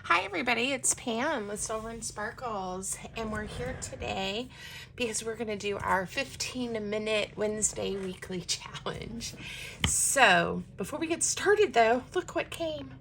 Hi everybody, it's Pam with Silver and Sparkles, and we're here today because we're going to do our 15-minute Wednesday weekly challenge. So, before we get started though, look what came.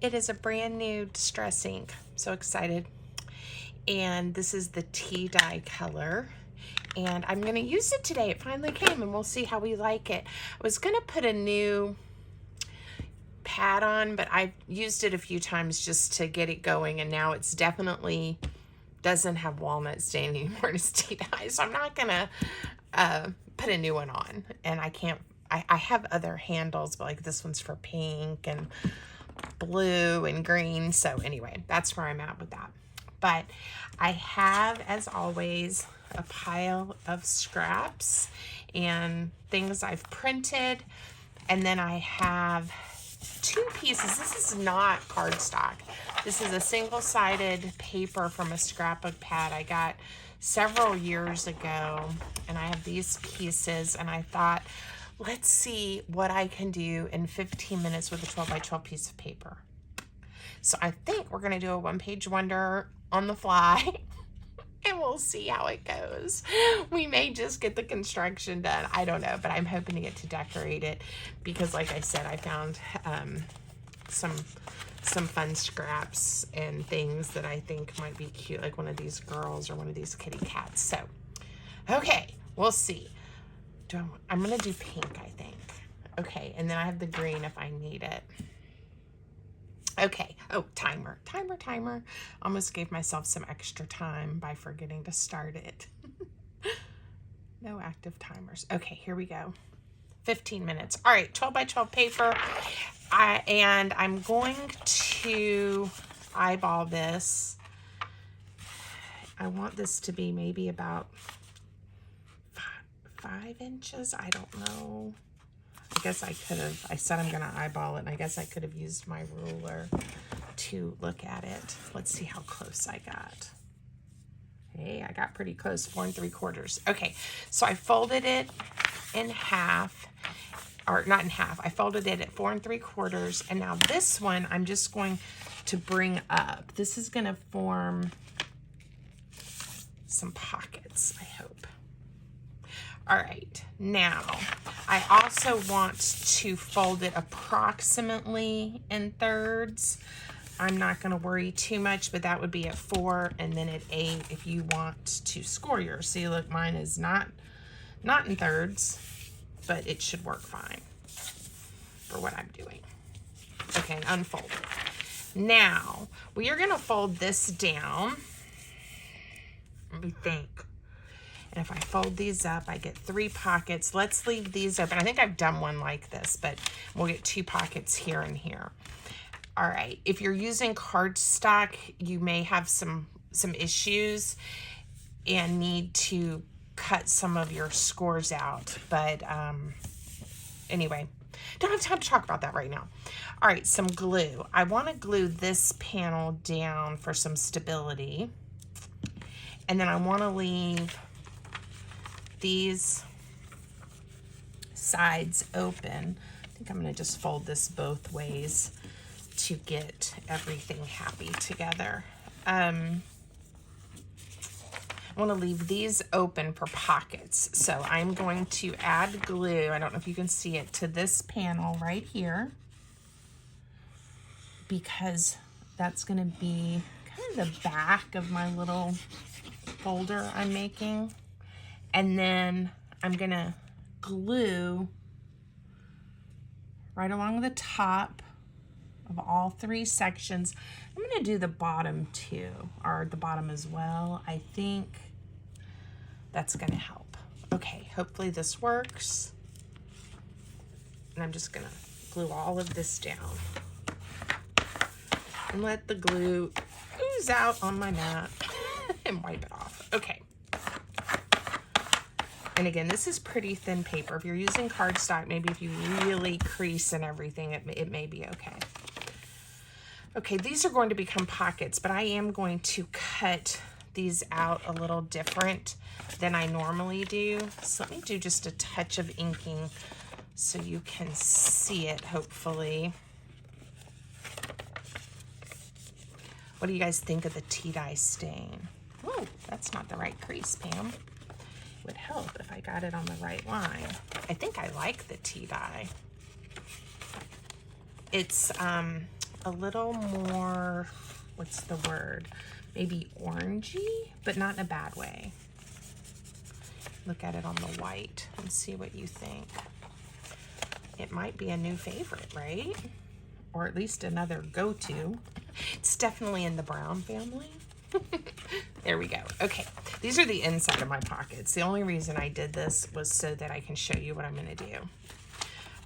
It is a brand new distress ink. So excited. And this is the tea dye color. And I'm going to use it today. It finally came and we'll see how we like it. I was going to put a new pad on, but I've used it a few times just to get it going, and now it's definitely doesn't have walnut stain anymore. It's tea dye, so I'm not gonna put a new one on. And I have other handles, but like this one's for pink and blue and green. So anyway, that's where I'm at with that. But I have, as always, a pile of scraps and things I've printed, and then I have two pieces. This is not cardstock. This is a single-sided paper from a scrapbook pad I got several years ago, and I have these pieces, and I thought, let's see what I can do in 15 minutes with a 12 by 12 piece of paper. So I think we're going to do a one-page wonder on the fly. And we'll see how it goes. We may just get the construction done. I don't know, but I'm hoping to get to decorate it because, like I said, I found some fun scraps and things that I think might be cute, like one of these girls or one of these kitty cats. So, okay, we'll see. I'm gonna do pink, I think. Okay, and then I have the green if I need it. Okay, oh, timer. Almost gave myself some extra time by forgetting to start it. No active timers. Okay, here we go. 15 minutes. All right, 12 by 12 paper. And I'm going to eyeball this. I want this to be maybe about 5 inches. I don't know. I guess I could have, I said I'm going to eyeball it, and I guess I could have used my ruler to look at it. Let's see how close I got. Hey, I got pretty close, 4 3/4. Okay, so I folded it in half, or not in half, I folded it at 4 3/4, and now this one I'm just going to bring up. This is going to form some pockets, I hope. All right, now I also want to fold it approximately in thirds. I'm not going to worry too much, but that would be at 4 and then at 8 if you want to score yours. See, look, mine is not in thirds, but it should work fine for what I'm doing. Okay, unfold it. Now, we are going to fold this down. Let me think. And if I fold these up, I get 3 pockets. Let's leave these open. I think I've done one like this, but we'll get 2 pockets here and here. All right, if you're using cardstock, you may have some issues and need to cut some of your scores out. But anyway, don't have time to talk about that right now. All right, some glue. I want to glue this panel down for some stability. And then I want to leave these sides open. I think I'm going to just fold this both ways to get everything happy together. I want to leave these open for pockets. So I'm going to add glue, I don't know if you can see it, to this panel right here, because that's going to be kind of the back of my little folder I'm making. And then I'm going to glue right along the top of all 3 sections. I'm going to do the bottom too, or the bottom as well. I think that's going to help. Okay, hopefully this works. And I'm just going to glue all of this down and let the glue ooze out on my mat and wipe it off. Okay. And again, this is pretty thin paper. If you're using cardstock, maybe if you really crease and everything, it may be okay. Okay, these are going to become pockets, but I am going to cut these out a little different than I normally do. So let me do just a touch of inking so you can see it, hopefully. What do you guys think of the tea dye stain? Oh, that's not the right crease, Pam. It would help if I got it on the right line. I think I like the tea dye. It's a little more, what's the word? Maybe orangey, but not in a bad way. Look at it on the white and see what you think. It might be a new favorite, right? Or at least another go-to. It's definitely in the brown family. There we go. Okay, these are the inside of my pockets. The only reason I did this was so that I can show you what I'm gonna do.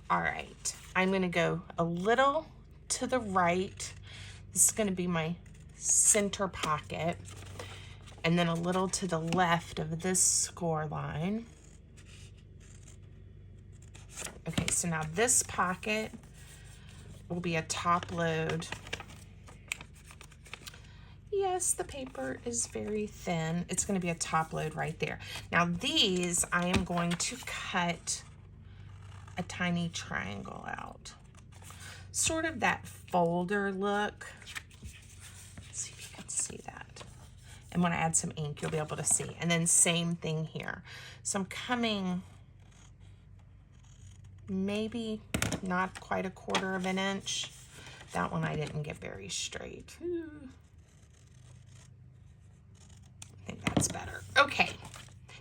All right, I'm gonna go a little to the right. This is gonna be my center pocket. And then a little to the left of this score line. Okay, so now this pocket will be a top load. Yes, the paper is very thin. It's going to be a top load right there. Now these, I am going to cut a tiny triangle out. Sort of that folder look. Let's see if you can see that. And when I add some ink, you'll be able to see. And then same thing here. So I'm coming maybe not quite 1/4 of an inch. That one I didn't get very straight. I think that's better. Okay,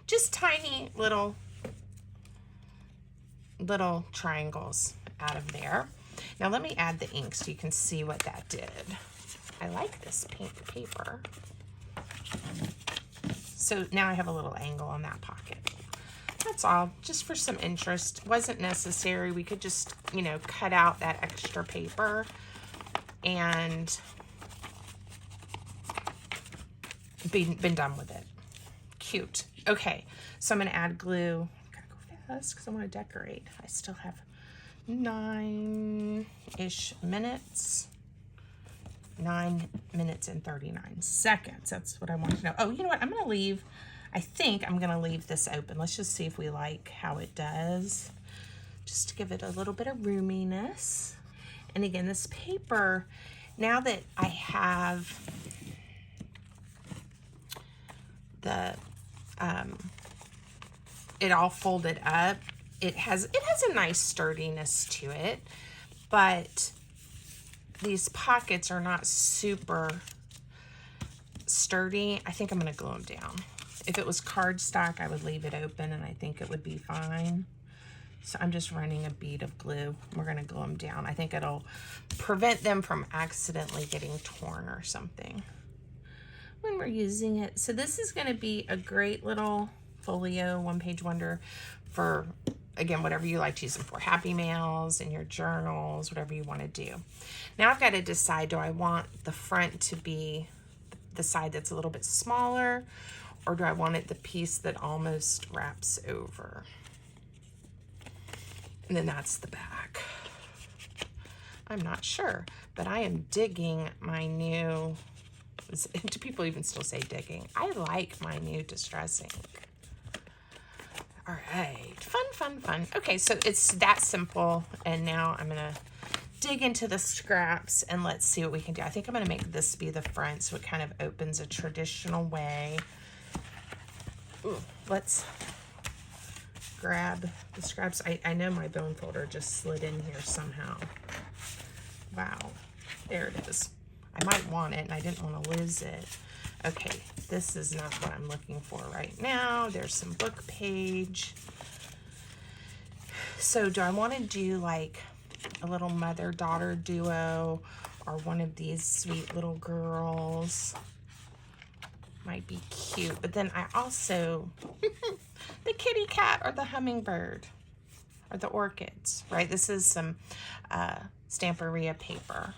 just tiny little triangles out of there. Now let me add the ink so you can see what that did. I like this pink paper. So now I have a little angle on that pocket. That's all, just for some interest. Wasn't necessary. We could just, you know, cut out that extra paper and been done with it. Cute. Okay, so I'm gonna add glue. I gotta go fast because I want to decorate. I still have 9-ish minutes. 9 minutes and 39 seconds. That's what I want to know. Oh, you know what? I'm gonna leave. I think I'm gonna leave this open. Let's just see if we like how it does. Just to give it a little bit of roominess. And again, this paper, now that I have the it all folded up, it has a nice sturdiness to it, but these pockets are not super sturdy. I think I'm gonna glue them down. If it was cardstock, I would leave it open and I think it would be fine. So I'm just running a bead of glue. We're gonna glue them down. I think it'll prevent them from accidentally getting torn or something when we're using it. So this is gonna be a great little folio, one-page wonder for, again, whatever you like to use them for. Happy mails, in your journals, whatever you wanna do. Now I've gotta decide, do I want the front to be the side that's a little bit smaller, or do I want it the piece that almost wraps over? And then that's the back. I'm not sure, but I am digging my new, do people even still say digging? I like my new distress ink. All right, fun, fun, fun. Okay, so it's that simple, and now I'm gonna dig into the scraps and let's see what we can do. I think I'm gonna make this be the front so it kind of opens a traditional way. Ooh, let's grab the scraps. I know my bone folder just slid in here somehow. Wow, there it is. I might want it and I didn't want to lose it. Okay, this is not what I'm looking for right now. There's some book page. So do I want to do like a little mother-daughter duo or one of these sweet little girls? Might be cute, but then I also the kitty cat or the hummingbird or the orchids, right? This is some Stamperia paper.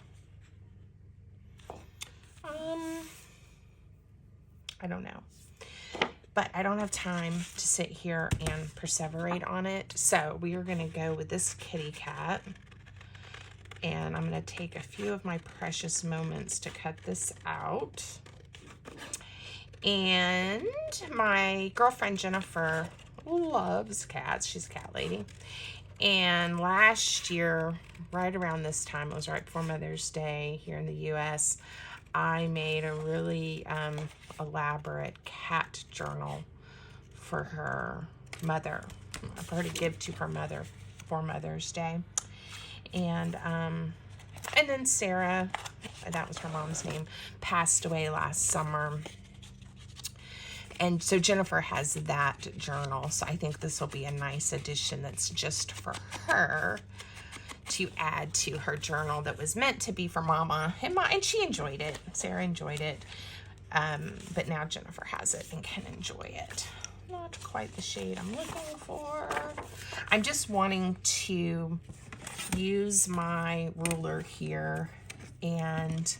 I don't know, but I don't have time to sit here and perseverate on it, so we are gonna go with this kitty cat, and I'm gonna take a few of my precious moments to cut this out. And my girlfriend Jennifer loves cats. She's a cat lady. And last year, right around this time, it was right before Mother's Day here in the US, I made a really elaborate cat journal for her mother, for her to give to her mother for Mother's Day. And then Sarah, that was her mom's name, passed away last summer. And so Jennifer has that journal. So I think this will be a nice addition that's just for her to add to her journal that was meant to be for Mama. And she enjoyed it. Sarah enjoyed it. But now Jennifer has it and can enjoy it. Not quite the shade I'm looking for. I'm just wanting to use my ruler here and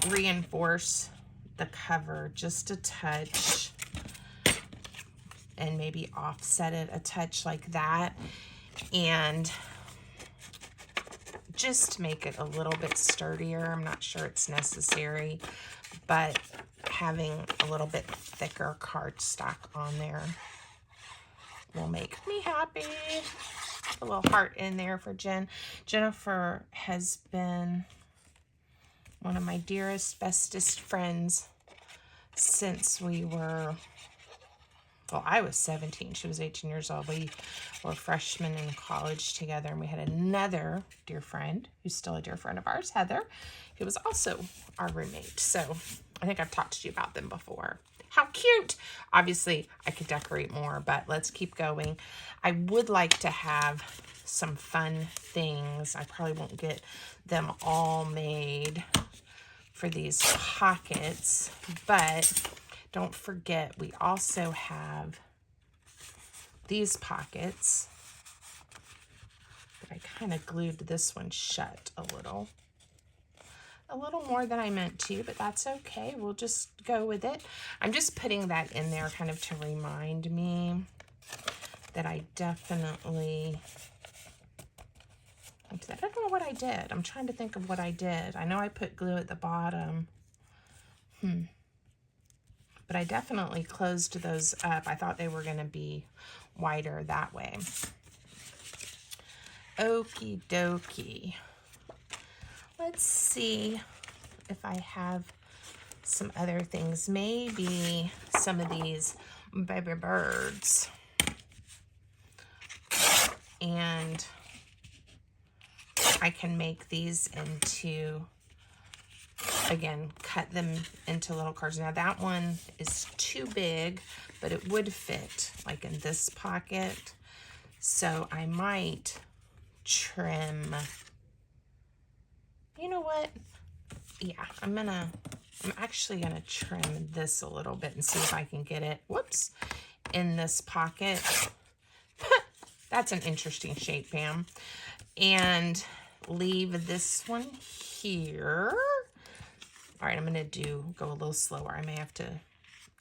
reinforce the cover just a touch and maybe offset it a touch like that, and just make it a little bit sturdier. I'm not sure it's necessary, but having a little bit thicker cardstock on there will make me happy. A little heart in there for Jen. Jennifer has been one of my dearest, bestest friends since we were, well, I was 17. She was 18 years old. We were freshmen in college together, and we had another dear friend who's still a dear friend of ours, Heather, who was also our roommate. So I think I've talked to you about them before. How cute! Obviously, I could decorate more, but let's keep going. I would like to have some fun things. I probably won't get them all made for these pockets, but don't forget we also have these pockets. But I kind of glued this one shut a little more than I meant to, but that's okay. We'll just go with it. I'm just putting that in there kind of to remind me that I definitely, I don't know what I did. I'm trying to think of what I did. I know I put glue at the bottom. But I definitely closed those up. I thought they were going to be wider that way. Okie dokie. Let's see if I have some other things. Maybe some of these baby birds. And I can make these into, again, cut them into little cards. Now that one is too big, but it would fit like in this pocket. So I might trim, you know what? Yeah, I'm actually gonna trim this a little bit and see if I can get it, whoops, in this pocket. That's an interesting shape, Pam. And leave this one here. All right, I'm gonna go a little slower. I may have to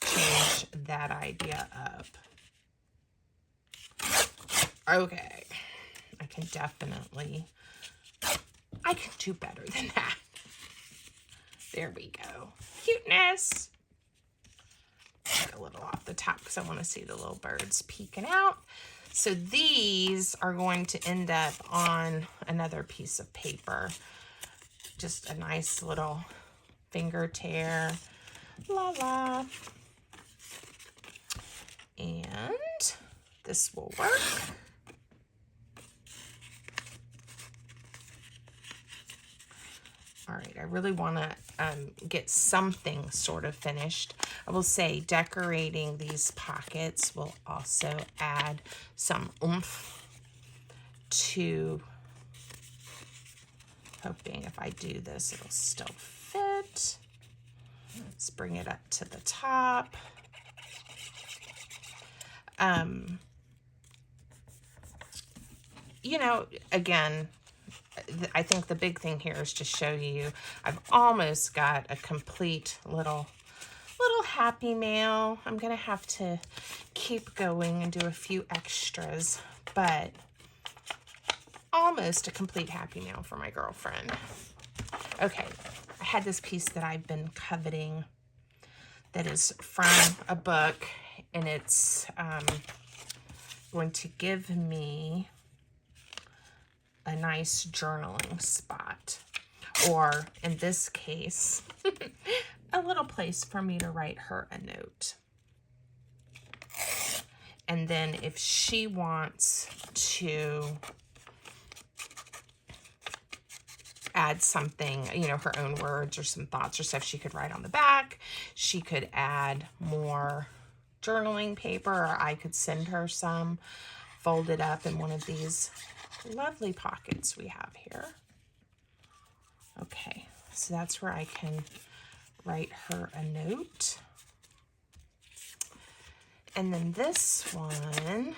change that idea up. Okay, I can do better than that. There we go. Cuteness. Take a little off the top because I want to see the little birds peeking out. So these are going to end up on another piece of paper. Just a nice little finger tear. La la. And this will work. All right, I really want to get something sort of finished. I will say decorating these pockets will also add some oomph to, hoping if I do this, it'll still fit. Let's bring it up to the top. You know, again, I think the big thing here is to show you I've almost got a complete little happy mail. I'm gonna have to keep going and do a few extras, but almost a complete happy mail for my girlfriend. Okay, I had this piece that I've been coveting that is from a book, and it's going to give me a nice journaling spot. or in this case, a little place for me to write her a note. And then if she wants to add something, you know, her own words or some thoughts or stuff she could write on the back. She could add more journaling paper, or I could send her some folded up in one of these lovely pockets we have here. Okay, so that's where I can write her a note. And then this one,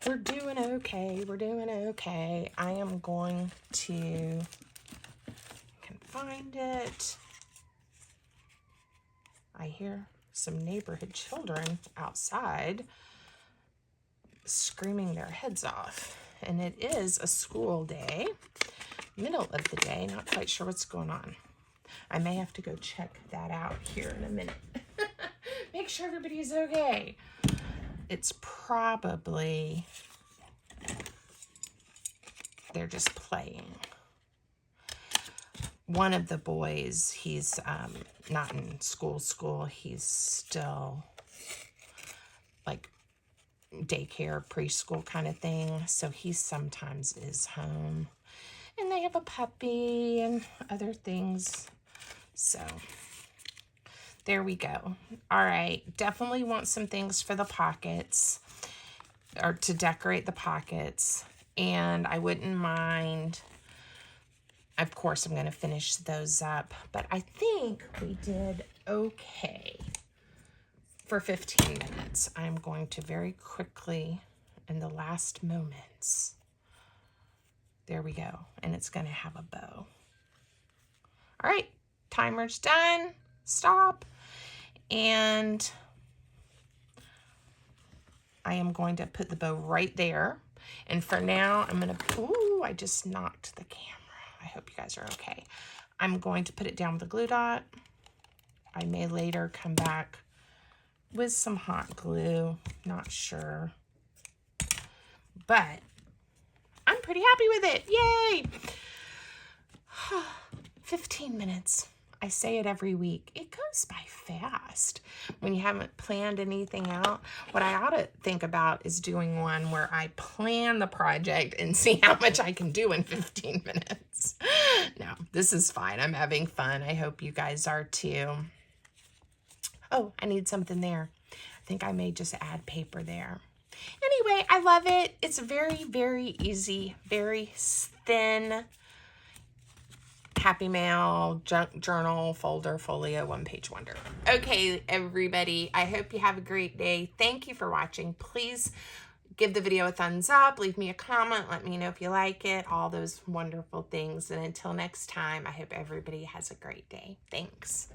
we're doing okay, we're doing okay. I am going to, can find it. I hear some neighborhood children outside screaming their heads off. And it is a school day, middle of the day, not quite sure what's going on. I may have to go check that out here in a minute. Make sure everybody's okay. It's probably, they're just playing. One of the boys, he's not in school. He's still like daycare, preschool kind of thing. So he sometimes is home. And they have a puppy and other things. So there we go. All right, definitely want some things for the pockets, or to decorate the pockets. And I wouldn't mind, of course, I'm going to finish those up, but I think we did okay for 15 minutes. I'm going to very quickly, in the last moments, there we go. And it's going to have a bow. All right, timer's done. Stop. And I am going to put the bow right there. And for now, I'm going to, ooh, I just knocked the camera. I hope you guys are okay. I'm going to put it down with a glue dot. I may later come back with some hot glue. Not sure. But I'm pretty happy with it. Yay! 15 minutes. I say it every week. It goes by fast when you haven't planned anything out. What I ought to think about is doing one where I plan the project and see how much I can do in 15 minutes. No, this is fine. I'm having fun. I hope you guys are too. Oh, I need something there. I think I may just add paper there. Anyway, I love it. It's very, very easy, very thin. Happy Mail, junk journal, folder, folio, one-page wonder. Okay, everybody, I hope you have a great day. Thank you for watching. Please give the video a thumbs up, leave me a comment, let me know if you like it, all those wonderful things. And until next time, I hope everybody has a great day. Thanks.